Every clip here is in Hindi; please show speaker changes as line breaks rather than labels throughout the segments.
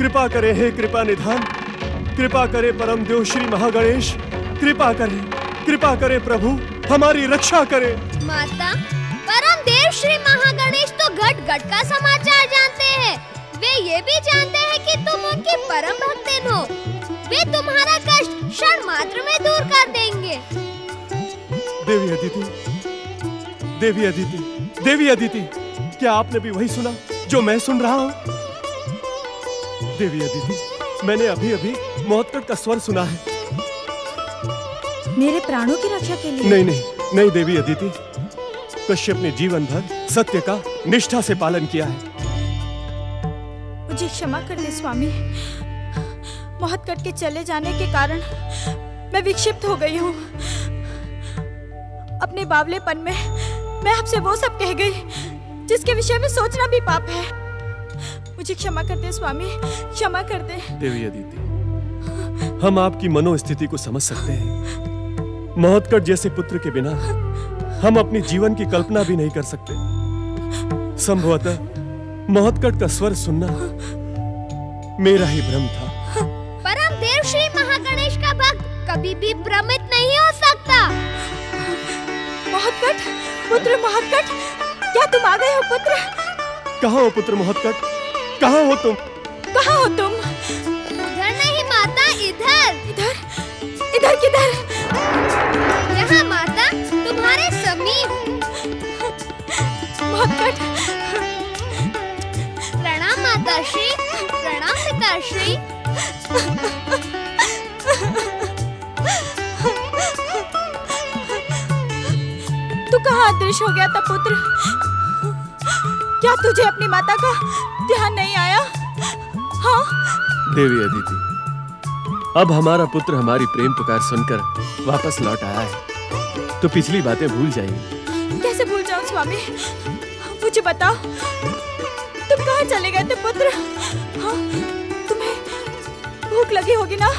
कृपा करे हे कृपा निधान, कृपा करे परम देव श्री महागणेश, कृपा करे प्रभु, हमारी रक्षा करे।
माता, परम देव श्री महागणेश तो घट घट का समाचार जानते हैं। वे ये भी जानते हैं कि तुम उनकी परम भक्तिन हो। वे तुम्हारा कष्ट क्षण मात्र में दूर कर देंगे।
देवी अदिति, देवी अदिति, देवी अदिति, क्या आपने भी वही सुना जो मैं सुन रहा हूँ? देवी अदिति, मैंने अभी अभी मौतकट का स्वर सुना है।
मेरे प्राणों की रक्षा के लिए?
नहीं नहीं नहीं देवी अदिति, कश्यप ने जीवन भर सत्य का निष्ठा से पालन किया है।
मुझे क्षमा कर दे स्वामी, मौतकट के चले जाने के कारण मैं विक्षिप्त हो गई हूँ। अपने बावलेपन में मैं आपसे वो सब कह गई जिसके विषय में सोचना भी पाप है। मुझे क्षमा कर दे स्वामी, क्षमा कर दे।
देवी अदिति, हम आपकी मनोस्थिति को समझ सकते हैं। मौतकट जैसे पुत्र के बिना हम अपनी जीवन की कल्पना भी नहीं कर सकते। संभवतः मौतकट का स्वर सुनना मेरा ही भ्रम था।
परम देव श्री महागणेश का भक्त कभी भी भ्रमित नहीं हो सकता।
मौतकट, पुत्र मौतकट, क्या तुम आ गए हो पुत्र?
कहाँ हो पुत्र मौतकट? कहाँ हो तुम?
कहाँ हो तुम?
उधर नहीं माता, इधर।
इधर? इधर किधर?
यहाँ माता, तुम्हारे समीप।
मौतकट।
प्रणाम माता श्री, प्रणाम पिताश्री।
तू कहाँ अदृश्य हो गया था पुत्र? क्या तुझे अपनी माता का ध्यान नहीं आया? हाँ?
देवी अदिति, अब हमारा पुत्र हमारी प्रेम पुकार सुनकर वापस लौट आया है, तो पिछली बातें भूल जाइए।
कैसे भूल जाऊं स्वामी? मुझे बताओ, तुम कहाँ चले गए थे पुत्र? हाँ? तुम्हें भूख लगी होगी ना?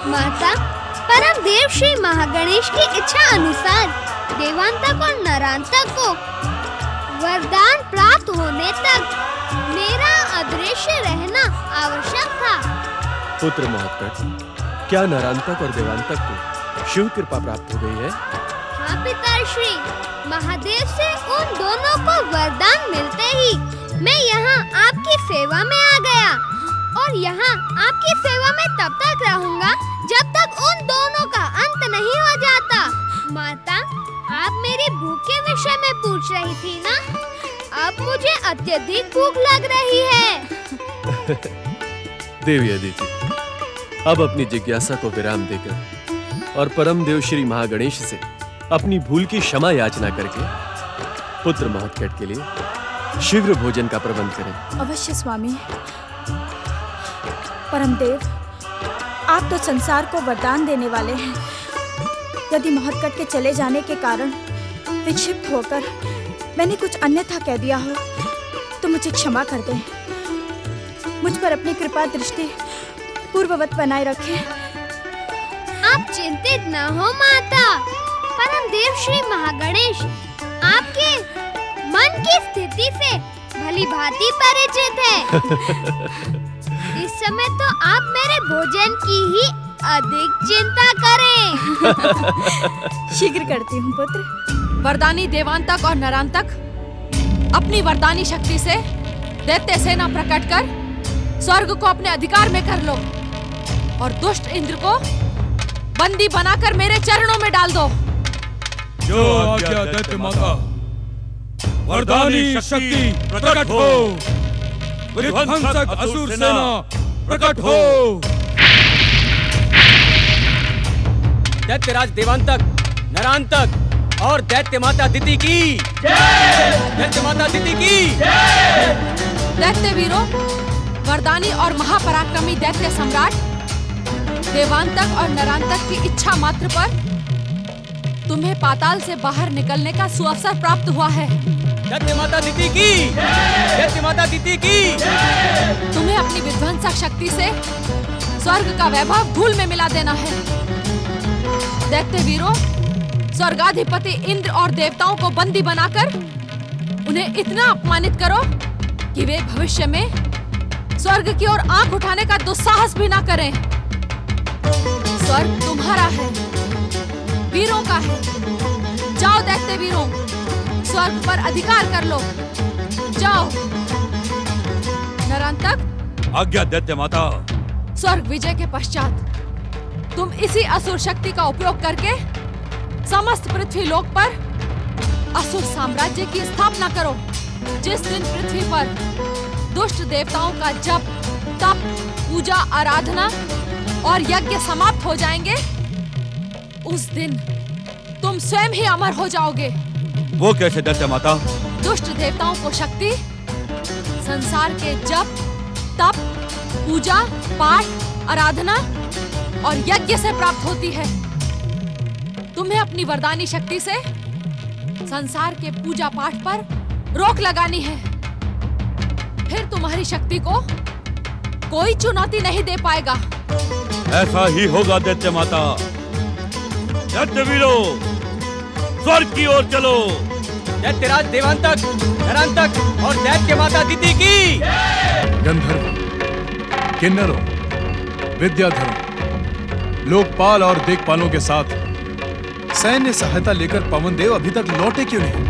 माता, परम देव श्री महागणेश की इच्छा अनुसार देवांतक और नरांतक को वरदान प्राप्त होने तक मेरा अदृश्य रहना आवश्यक था।
पुत्र मौतकट, क्या नरांतक और देवांतक को शिव कृपा प्राप्त हो गई है?
हाँ पिताश्री, महादेव से उन दोनों को वरदान मिलते ही मैं यहाँ आपकी सेवा में आ गया और यहाँ आपकी सेवा में तब तक रहूँगा जब तक उन दोनों का अंत नहीं हो जाता। माता, आप मेरी भूख के विषय में पूछ रही थी ना? अब मुझे अत्यधिक भूख लग रही है।
देवी अदिति, अब अपनी जिज्ञासा को विराम देकर और परम देव श्री महागणेश से अपनी भूल की क्षमा याचना करके पुत्र मौतकट के लिए शीघ्र भोजन का प्रबंध करें।
अवश्य स्वामी। परमदेव, आप तो संसार को वरदान देने वाले हैं। यदि मौतकट के चले जाने के कारण विक्षिप्त होकर मैंने कुछ अन्यथा कह दिया हो तो मुझे क्षमा कर दें। मुझ पर अपनी कृपा दृष्टि पूर्ववत बनाए रखें।
आप चिंतित न हो माता, परम देव श्री महागणेश आपके मन की स्थिति से भली भांति परिचित है। इस समय तो आप मेरे भोजन की ही अधिक चिंता करें।
शीघ्र करती हूँ पुत्र।
वरदानी देवांतक और नरांतक, अपनी वरदानी शक्ति से दैत्य सेना प्रकट कर स्वर्ग को अपने अधिकार में कर लो और दुष्ट इंद्र को बंदी बनाकर मेरे चरणों में डाल दो।
जो आज्ञा दैत्य माता। वरदानी शक्ति प्रकट हो, विध्वंसक असुर सेना प्रकट हो।
दैत्यराज देवांतक, नरांतक और दैत्य माता दिति की जय। दैत्य माता दिति की जय।
दैत्य वीरों, वरदानी और महापराक्रमी दैत्य सम्राट देवांतक और नरांतक की इच्छा मात्र पर तुम्हें पाताल से बाहर निकलने का सुअवसर प्राप्त हुआ है।
दैत्य माता दिति की जय। दैत्य माता दिति की जय।
तुम्हें अपनी विध्वंसक शक्ति से स्वर्ग का वैभव धूल में मिला देना है। दैत्य वीरों, स्वर्गाधिपति इंद्र और देवताओं को बंदी बनाकर उन्हें इतना अपमानित करो कि वे भविष्य में स्वर्ग की ओर आंख उठाने का दुस्साहस भी ना करें। स्वर्ग तुम्हारा है, वीरों का है। जाओ दैत्य वीरों, स्वर्ग पर अधिकार कर लो। जाओ। नरांतक।
आज्ञा दैत्य माता।
स्वर्ग विजय के पश्चात तुम इसी असुर शक्ति का उपयोग करके समस्त पृथ्वी लोक पर असुर साम्राज्य की स्थापना करो। जिस दिन पृथ्वी पर दुष्ट देवताओं का जप, तप, पूजा, आराधना और यज्ञ समाप्त हो जाएंगे, उस दिन तुम स्वयं ही अमर हो जाओगे।
वो कैसे दैत्य माता?
दुष्ट देवताओं को शक्ति संसार के जप, तप, पूजा, पाठ, आराधना और यज्ञ से प्राप्त होती है। तुम्हें अपनी वरदानी शक्ति से संसार के पूजा पाठ पर रोक लगानी है। फिर तुम्हारी शक्ति को कोई चुनौती नहीं दे पाएगा।
ऐसा ही होगा दैत्य माता। दैत्य वीरों, स्वर्ग की ओर चलो।
दैत्यराज देवांतक, नरांतक और दैत्य माता दिति की।
गंधर्व, किन्नरों, विद्याधरों, लोकपाल और देखपालों के साथ सैन्य सहायता लेकर पवनदेव अभी तक लौटे क्यों नहीं?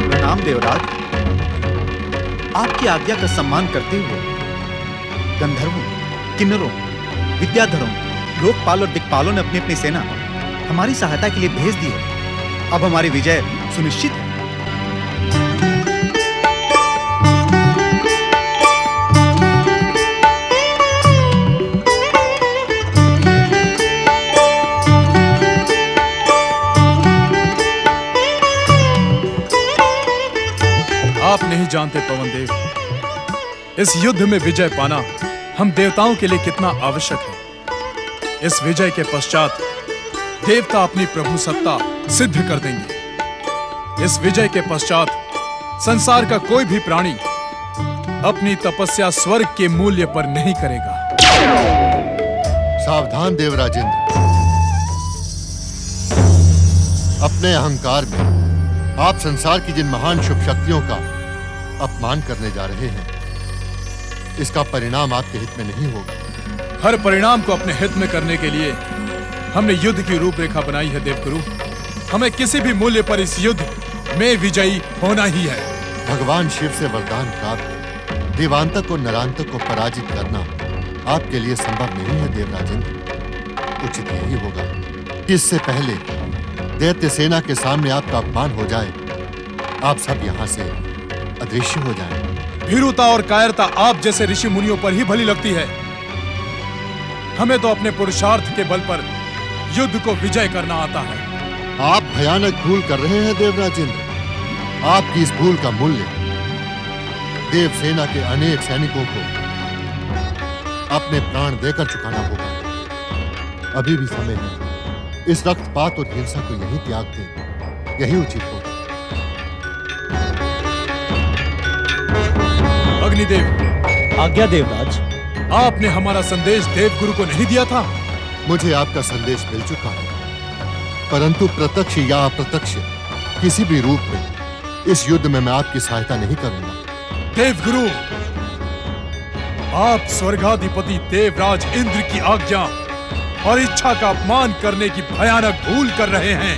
प्रणाम देवराज। आपकी आज्ञा का सम्मान करते हुए गंधर्वों, किन्नरों, विद्याधरों, लोकपाल और दिक्पालों ने अपनी अपनी सेना हमारी सहायता के लिए भेज दी है। अब हमारी विजय सुनिश्चित है।
आप नहीं जानते पवनदेव, इस युद्ध में विजय पाना हम देवताओं के लिए कितना आवश्यक है। इस विजय के पश्चात देवता अपनी प्रभु सत्ता सिद्ध कर देंगे। इस विजय के पश्चात संसार का कोई भी प्राणी अपनी तपस्या स्वर्ग के मूल्य पर नहीं करेगा।
सावधान देवराजेंद्र, अपने अहंकार में आप संसार की जिन महान शुभ शक्तियों का अपमान करने जा रहे हैं, इसका परिणाम आपके हित में नहीं होगा।
हर परिणाम को अपने हित में करने के लिए हमने युद्ध की रूपरेखा बनाई है देवगुरु। हमें किसी भी मूल्य पर इस युद्ध में विजयी होना ही है।
भगवान शिव से वरदान प्राप्त देवांतक और नरांतक को पराजित करना आपके लिए संभव नहीं है देवराजेंद्र। उचित यही होगा कि इससे पहले दैत्य सेना के सामने आपका अपमान हो जाए, आप सब यहाँ से अदृश्य हो जाएं।
भीरुता और कायरता आप जैसे ऋषि मुनियों पर ही भली लगती है। हमें तो अपने पुरुषार्थ के बल पर युद्ध को विजय करना आता है।
आप भयानक भूल कर रहे हैं देवराजेंद्र। आपकी इस भूल का मूल्य देवसेना के अनेक सैनिकों को अपने प्राण देकर चुकाना होगा। अभी भी समय है। इस रक्तपात और हिंसा को यही त्याग दें, यही उचित होगा।
अग्निदेव।
आज्ञा देवराज।
आपने हमारा संदेश देवगुरु को नहीं दिया था?
मुझे आपका संदेश मिल चुका है, परंतु प्रत्यक्ष या अप्रत्यक्ष किसी भी रूप में इस युद्ध में मैं आपकी सहायता नहीं करूंगा।
देवगुरु, आप स्वर्गाधिपति देवराज इंद्र की आज्ञा और इच्छा का अपमान करने की भयानक भूल कर रहे हैं।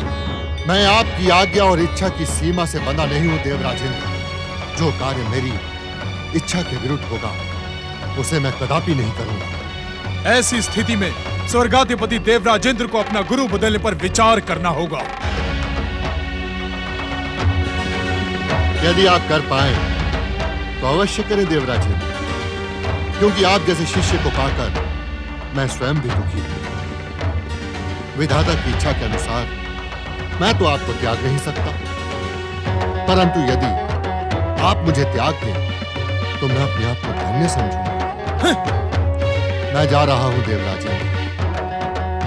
मैं आपकी आज्ञा और इच्छा की सीमा से बंधा नहीं हूं देवराजेंद्र। जो कार्य मेरी इच्छा के विरुद्ध होगा उसे मैं कदापि नहीं करूंगा।
ऐसी स्थिति में स्वर्गाधिपति देवराजेंद्र को अपना गुरु बदलने पर विचार करना होगा।
यदि आप कर पाए तो अवश्य करें देवराजेंद्र, क्योंकि आप जैसे शिष्य को पाकर मैं स्वयं भी दुखी हूं। विधाता की इच्छा के अनुसार मैं तो आपको त्याग नहीं सकता, परंतु यदि आप मुझे त्याग दें तो मैं अपने आप को धन्य समझूंगा। मैं जा रहा हूं देवराजेंद्र।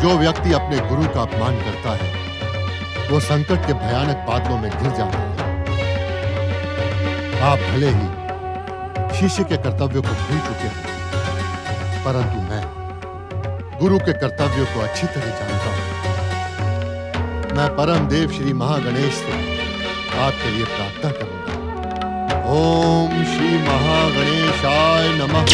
जो व्यक्ति अपने गुरु का अपमान करता है वो संकट के भयानक बादलों में घिर जाता है। आप भले ही शिष्य के कर्तव्यों को भूल चुके हैं, परंतु मैं गुरु के कर्तव्यों को अच्छी तरह जानता हूं। मैं परम देव श्री महागणेश से आपके लिए प्रार्थना करूंगा। ओम श्री महागणेशाय नमः।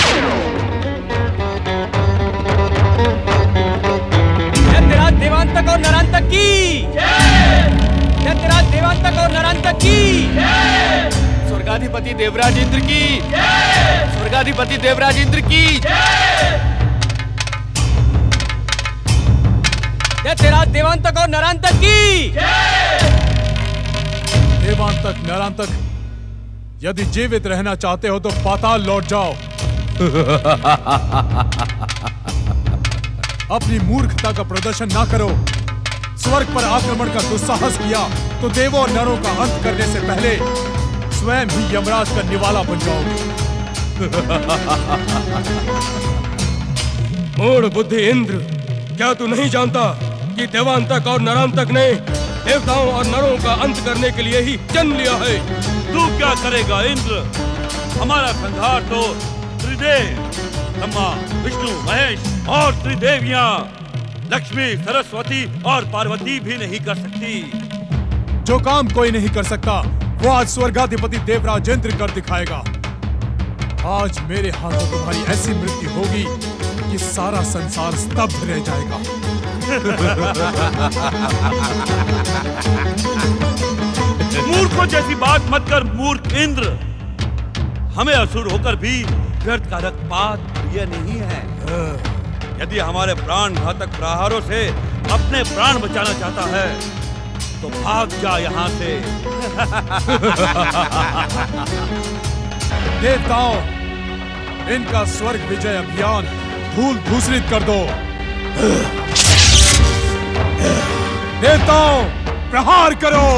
दैत्यराज देवांतक और नरांतक की दैत्यराज देवांतक और नरांतक की
स्वर्गाधिपति देवराज इंद्र की स्वर्गाधिपति देवराज इंद्र की
दैत्यराज देवांतक और नरांतक की
देवांतक नरांतक, यदि जीवित रहना चाहते हो तो पाताल लौट जाओ। अपनी मूर्खता का प्रदर्शन ना करो। स्वर्ग पर आक्रमण का दुस्साहस किया तो देवों और नरों का अंत करने से पहले स्वयं ही यमराज का निवाला बन जाओगे।
मूढ़ बुद्धि इंद्र, क्या तू नहीं जानता कि देवांतक और नरांतक ने देवताओं और नरों का अंत करने के लिए ही जन्म लिया है?
तू क्या करेगा इंद्र? हमारा संहार तो त्रिदेव ब्रह्मा, विष्णु, महेश और त्रिदेवियां लक्ष्मी, सरस्वती और पार्वती भी नहीं कर सकती।
जो काम कोई नहीं कर सकता वो आज स्वर्गाधिपति देवराज इंद्र कर दिखाएगा। आज मेरे हाथों तुम्हारी ऐसी मृत्यु होगी कि सारा संसार स्तब्ध रह जाएगा।
मूर्खों जैसी बात मत कर मूर्ख इंद्र। हमें असुर होकर भी व्यर्थ का रक्तपात प्रिय नहीं है। यदि हमारे प्राण घातक प्रहारों से अपने प्राण बचाना चाहता है तो भाग जा यहाँ से।
देवताओं, इनका स्वर्ग विजय अभियान धूल धूसरित कर दो। देवताओं, प्रहार करो।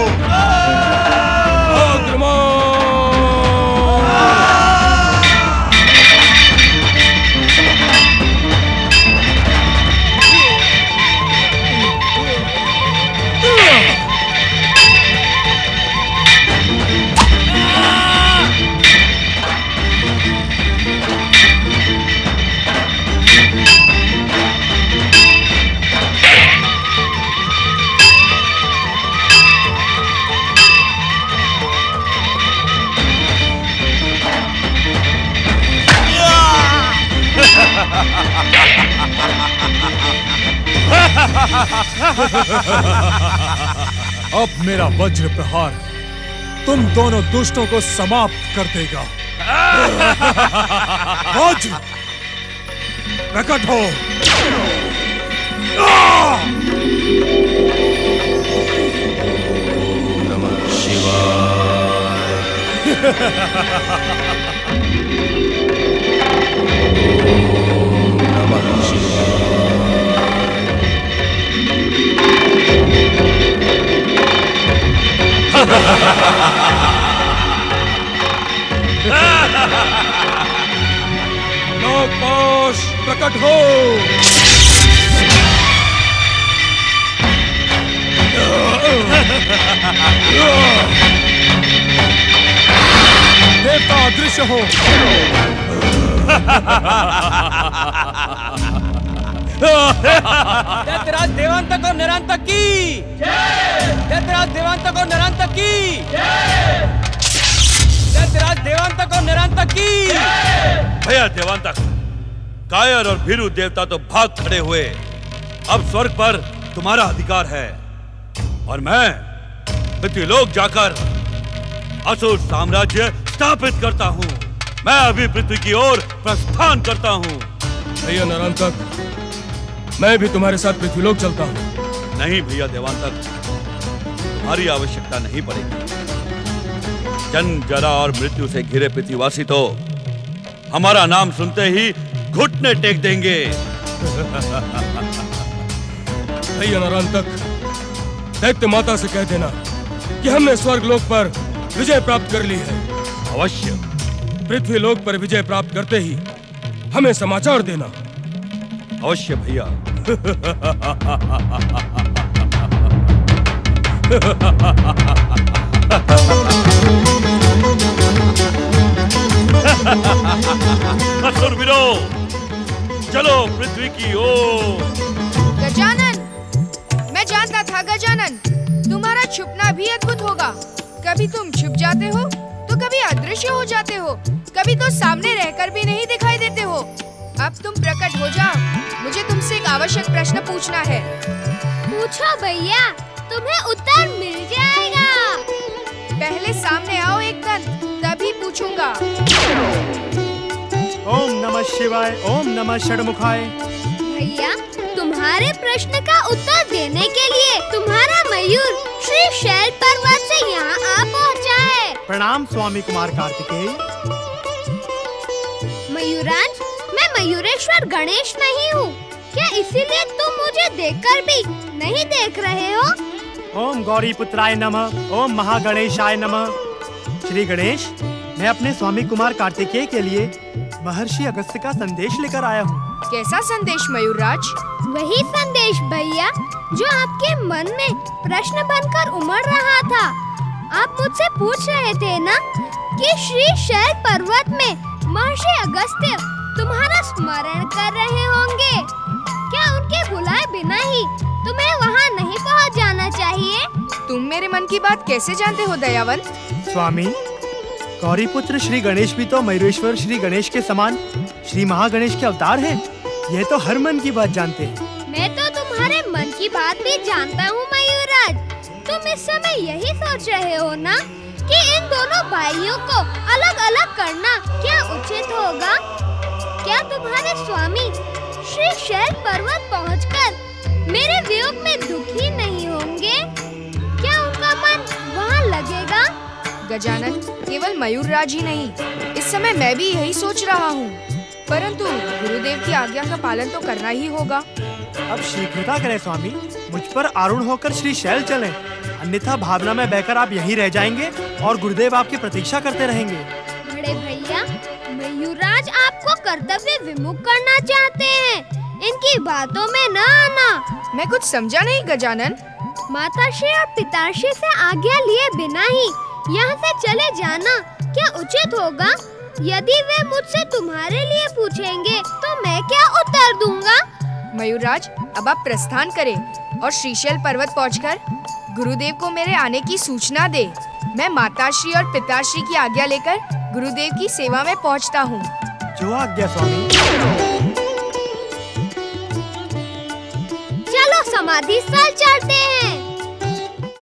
अब मेरा वज्र प्रहार तुम दोनों दुष्टों को समाप्त कर देगा। वज्र प्रकट हो।
नमः शिवाय। नमः शिवाय। नागपाश प्रकट हो।
देवता अदृश्य हो।
दैत्यराज देवांतक और नरांतक की दैत्यराज देवांतक और नरांतक की दैत्यराज देवांतक और नरांतक की।
भैया देवांतक, कायर और भीरू देवता तो भाग खड़े हुए। अब स्वर्ग पर तुम्हारा अधिकार है और मैं पृथ्वीलोक जाकर असुर साम्राज्य स्थापित करता हूँ। मैं अभी पृथ्वी की ओर प्रस्थान करता हूँ।
भैया नरांतक, मैं भी तुम्हारे साथ पृथ्वीलोक चलता हूँ।
नहीं भैया देवांतक, तुम्हारी आवश्यकता नहीं पड़ेगी। जन्म, जरा और मृत्यु से घिरे पृथ्वीवासी तो हमारा नाम सुनते ही घुटने टेक देंगे।
भैया नरांतक, दैत्य माता से कह देना कि हमने स्वर्गलोक पर विजय प्राप्त कर ली है।
अवश्य।
पृथ्वीलोक पर विजय प्राप्त करते ही हमें समाचार देना।
अवश्य भैया। असुरवीरो, चलो पृथ्वी की ओर।
गजानन, मैं जानता था गजानन, तुम्हारा छुपना भी अद्भुत होगा। कभी तुम छुप जाते हो तो कभी अदृश्य हो जाते हो, कभी तो सामने रहकर भी नहीं दिखाई देते हो। अब तुम प्रकट हो जाओ, मुझे तुमसे एक आवश्यक प्रश्न पूछना है।
पूछो भैया, तुम्हें उत्तर मिल जाएगा।
पहले सामने आओ एक दंत, तभी पूछूंगा।
ओम नमः शिवाय, ओम नमः षडमुखाय।
भैया, तुम्हारे प्रश्न का उत्तर देने के लिए तुम्हारा मयूर श्री शैल पर्वत से यहाँ आ पहुँचा है।
प्रणाम स्वामी कुमार कार्तिकेय।
मयूराज, मैं मयूरेश्वर गणेश नहीं हूँ। क्या इसीलिए तुम मुझे देखकर भी नहीं देख रहे हो?
ओम गौरी पुत्राय नमः, ओम महागणेशाय नमः। श्री गणेश, मैं अपने स्वामी कुमार कार्तिकेय के लिए महर्षि अगस्त्य का संदेश लेकर आया हूँ।
कैसा संदेश मयूरराज?
वही संदेश भैया जो आपके मन में प्रश्न बनकर उमड़ रहा था। आप मुझसे पूछ रहे थे ना कि श्री शैल पर्वत में महर्षि अगस्त्य तुम्हारा स्मरण कर रहे होंगे। क्या उनके बुलाए बिना ही तुम्हें वहाँ नहीं पहुँच जाना चाहिए?
तुम मेरे मन की बात कैसे जानते हो दयावंत?
स्वामी, गौरी पुत्र श्री गणेश भी तो मयूरेश्वर श्री गणेश के समान श्री महागणेश के अवतार हैं। यह तो हर मन की बात जानते हैं।
मैं तो तुम्हारे मन की बात भी जानता हूँ मयूरराज। तुम इस समय यही सोच रहे हो ना कि इन दोनों भाइयों को अलग अलग करना क्या उचित होगा? क्या तुम्हारे स्वामी श्री शैल पर्वत पहुंचकर मेरे वियोग में दुखी नहीं होंगे? क्या उनका मन वहाँ लगेगा?
गजानन, केवल मयूरराज ही नहीं, इस समय मैं भी यही सोच रहा हूँ। परंतु गुरुदेव की आज्ञा का पालन तो करना ही होगा।
अब शीघ्रता करें स्वामी, मुझ पर आरूढ़ होकर श्री शैल चलें, अन्यथा भावना में बहकर आप यहीं रह जाएंगे और गुरुदेव आपकी प्रतीक्षा करते रहेंगे।
बड़े भैया, मयूरराज आपको कर्तव्य विमुख करना चाहते हैं। इनकी बातों में न आना।
मैं कुछ समझा नहीं गजानन।
माताश्री और पिताश्री से आज्ञा लिए बिना ही यहाँ से चले जाना क्या उचित होगा? यदि वे मुझसे तुम्हारे लिए पूछेंगे तो मैं क्या उत्तर दूंगा?
मयूरराज, अब आप प्रस्थान करें और श्रीशैल पर्वत पहुंचकर गुरुदेव को मेरे आने की सूचना दे। मैं माताश्री और पिताश्री की आज्ञा लेकर गुरुदेव की सेवा में पहुंचता हूँ।
जो आज्ञा स्वामी।
चलो समाधि स्थल चलते हैं।